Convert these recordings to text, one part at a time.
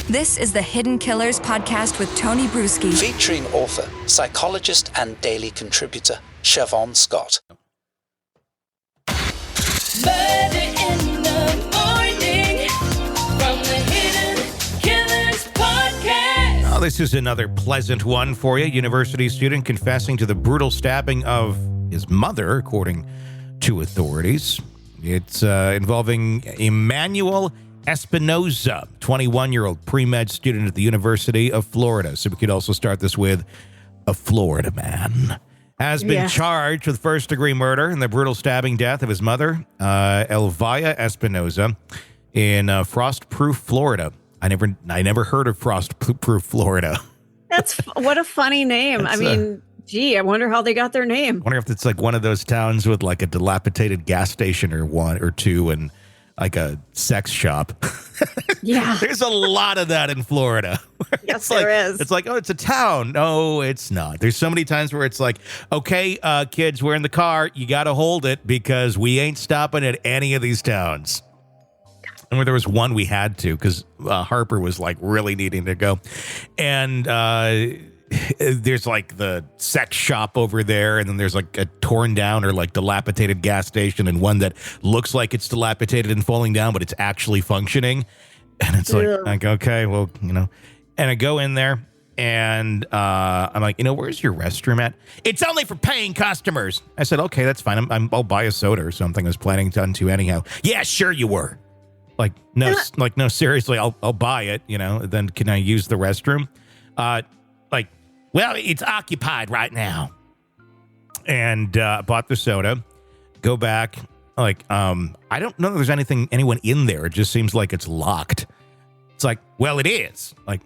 This is the Hidden Killers podcast with Tony Bruschi. Featuring author, psychologist, and daily contributor, Siobhan Scott. Murder in the morning from the Hidden Killers podcast. Oh, this is another pleasant one for you. University student confessing to the brutal stabbing of his mother, according to authorities. It's involving Emmanuel Espinoza, 21-year-old pre-med student at the University of Florida. So we could also start this with a Florida man has been charged with first-degree murder in the brutal stabbing death of his mother, Elvia Espinoza, in Frostproof, Florida. I never heard of Frostproof, Florida. What a funny name. I mean, I wonder how they got their name. I wonder if it's like one of those towns with like a dilapidated gas station or one or two and like a sex shop. Yeah. There's a lot of that in Florida. Yes, there is. It's like, oh, it's a town. No, it's not. There's so many times where it's like, okay, kids, we're in the car. You got to hold it because we ain't stopping at any of these towns. And where there was one we had to because Harper was like really needing to go. And there's like the sex shop over there, and then there's like a torn down or like dilapidated gas station, and one that looks like it's dilapidated and falling down, but it's actually functioning. And it's like okay, well, you know, and I go in there and I'm like, where's your restroom at? It's only for paying customers. I said, okay, that's fine. I'll buy a soda or something. I was planning to anyhow. Yeah, sure you were. Like, no, seriously, I'll buy it. Then can I use the restroom? Well, it's occupied right now. And bought the soda. Go back. I don't know if there's anyone in there. It just seems like it's locked. It's like, well, it is. Like,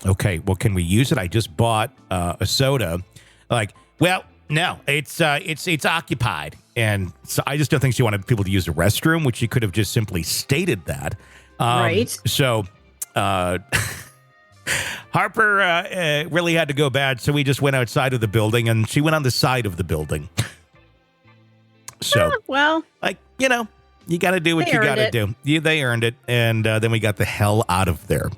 okay, well, can we use it? I just bought a soda. Like, well, no, it's occupied. And so I just don't think she wanted people to use the restroom, which she could have just simply stated that. Right. So, Harper really had to go bad, so we just went outside of the building, and she went on the side of the building. So, you got to do what you got to do. They earned it, and then we got the hell out of there.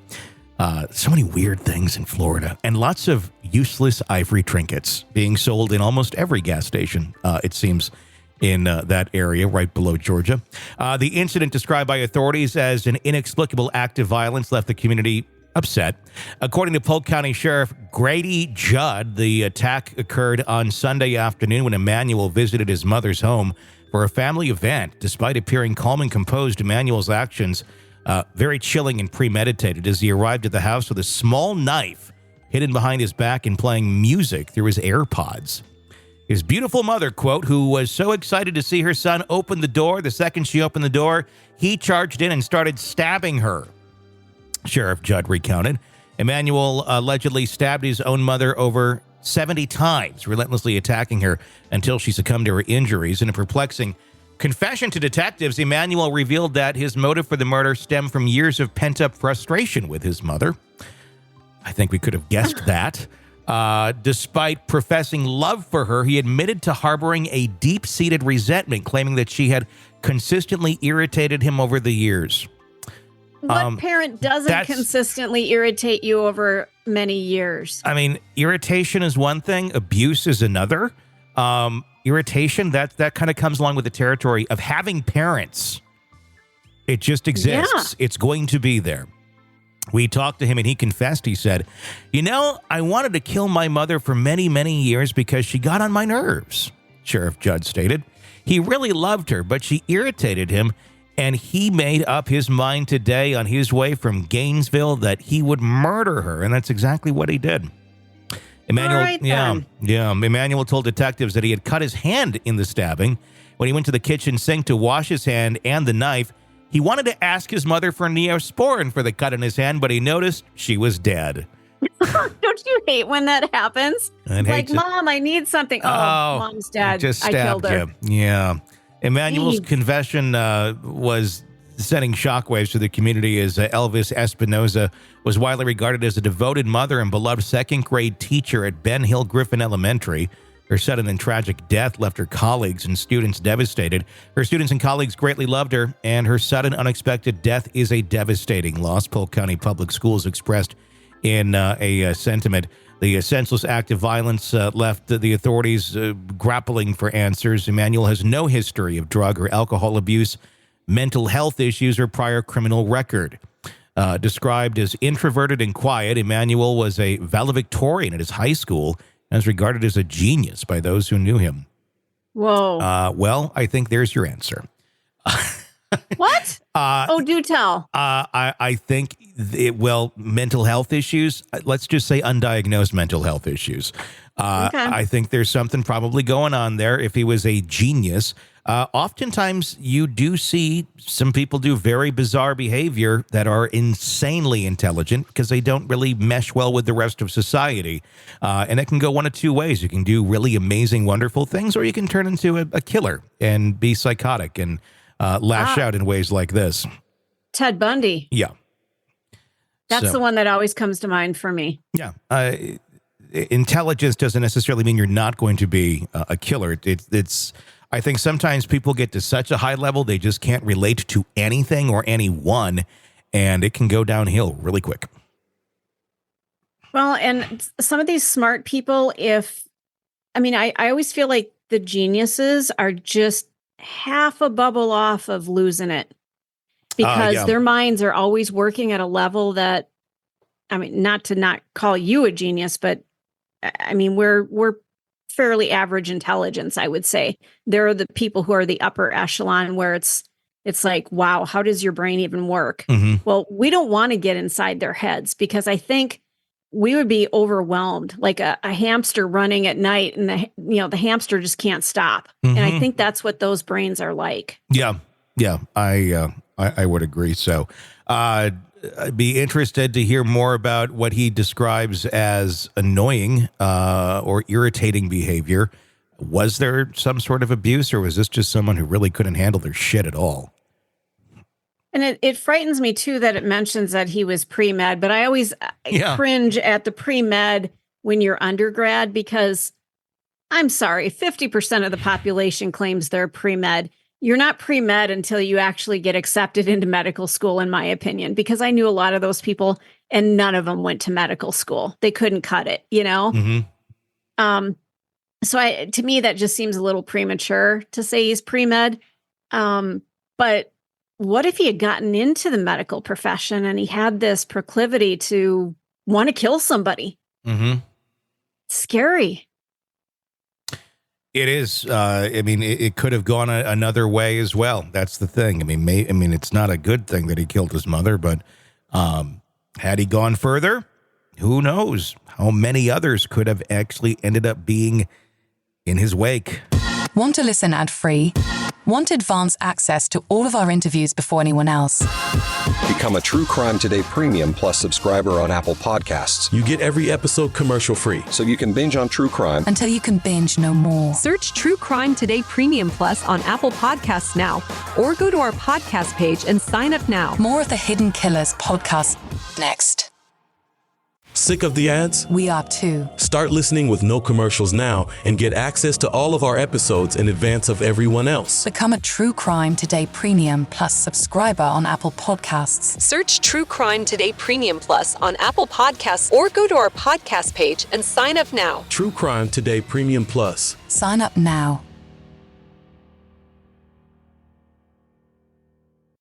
So many weird things in Florida, and lots of useless ivory trinkets being sold in almost every gas station, it seems, in that area right below Georgia. The incident described by authorities as an inexplicable act of violence left the community upset. According to Polk County Sheriff Grady Judd, the attack occurred on Sunday afternoon when Emmanuel visited his mother's home for a family event. Despite appearing calm and composed, Emmanuel's actions very chilling and premeditated as he arrived at the house with a small knife hidden behind his back and playing music through his AirPods. His beautiful mother, quote, who was so excited to see her son open the door, the second she opened the door, he charged in and started stabbing her. Sheriff Judd recounted. Emmanuel allegedly stabbed his own mother over 70 times, relentlessly attacking her until she succumbed to her injuries. In a perplexing confession to detectives, Emmanuel revealed that his motive for the murder stemmed from years of pent-up frustration with his mother. I think we could have guessed that. Despite professing love for her, he admitted to harboring a deep-seated resentment, claiming that she had consistently irritated him over the years. What parent doesn't consistently irritate you over many years? I mean, irritation is one thing. Abuse is another. Irritation, that kind of comes along with the territory of having parents. It just exists. Yeah. It's going to be there. We talked to him and he confessed. He said, I wanted to kill my mother for many, many years because she got on my nerves, Sheriff Judd stated. He really loved her, but she irritated him. And he made up his mind today on his way from Gainesville that he would murder her. And that's exactly what he did. Emmanuel, Emmanuel told detectives that he had cut his hand in the stabbing. When he went to the kitchen sink to wash his hand and the knife, he wanted to ask his mother for Neosporin for the cut in his hand, but he noticed she was dead. Don't you hate when that happens? Like, Mom, I need something. Oh, Mom's dead. I killed her. Yeah. Emmanuel's confession was sending shockwaves to the community as Elvia Espinoza was widely regarded as a devoted mother and beloved second-grade teacher at Ben Hill Griffin Elementary. Her sudden and tragic death left her colleagues and students devastated. Her students and colleagues greatly loved her, and her sudden, unexpected death is a devastating loss, Polk County Public Schools expressed in a sentiment. The senseless act of violence left the authorities grappling for answers. Emmanuel has no history of drug or alcohol abuse, mental health issues, or prior criminal record. Described as introverted and quiet, Emmanuel was a valedictorian at his high school and is regarded as a genius by those who knew him. Whoa. Well, I think there's your answer. What? Do tell. I think, mental health issues, let's just say undiagnosed mental health issues. Okay. I think there's something probably going on there. If he was a genius, oftentimes you do see some people do very bizarre behavior that are insanely intelligent because they don't really mesh well with the rest of society. And it can go one of two ways. You can do really amazing, wonderful things, or you can turn into a killer and be psychotic and lash out in ways like this. Ted Bundy. Yeah. That's the one that always comes to mind for me. Yeah. Intelligence doesn't necessarily mean you're not going to be a killer. It's I think sometimes people get to such a high level, they just can't relate to anything or anyone, and it can go downhill really quick. Well, and some of these smart people, I always feel like the geniuses are just half a bubble off of losing it because their minds are always working at a level that, not to not call you a genius, but we're fairly average intelligence, I would say. There are the people who are the upper echelon where it's like, wow, how does your brain even work? Mm-hmm. Well, we don't want to get inside their heads because I think we would be overwhelmed, like a hamster running at night, and the hamster just can't stop. Mm-hmm. And I think that's what those brains are like. Yeah, I would agree. So, I'd be interested to hear more about what he describes as annoying or irritating behavior. Was there some sort of abuse, or was this just someone who really couldn't handle their shit at all? And it frightens me, too, that it mentions that he was pre-med, but I always cringe at the pre-med when you're undergrad because, I'm sorry, 50% of the population claims they're pre-med. You're not pre-med until you actually get accepted into medical school, in my opinion, because I knew a lot of those people and none of them went to medical school. They couldn't cut it, Mm-hmm. So to me, that just seems a little premature to say he's pre-med. But what if he had gotten into the medical profession and he had this proclivity to want to kill somebody? Mm-hmm. Scary. It is. It could have gone another way as well. That's the thing. It's not a good thing that he killed his mother, but had he gone further, who knows how many others could have actually ended up being in his wake. Want to listen ad-free? Want advanced access to all of our interviews before anyone else? Become a True Crime Today Premium Plus subscriber on Apple Podcasts. You get every episode commercial-free. So you can binge on true crime until you can binge no more. Search True Crime Today Premium Plus on Apple Podcasts now, or go to our podcast page and sign up now. More of the Hidden Killers podcast next. Sick of the ads? We are too. Start listening with no commercials now and get access to all of our episodes in advance of everyone else. Become a True Crime Today Premium Plus subscriber on Apple Podcasts. Search True Crime Today Premium Plus on Apple Podcasts or go to our podcast page and sign up now. True Crime Today Premium Plus. Sign up now.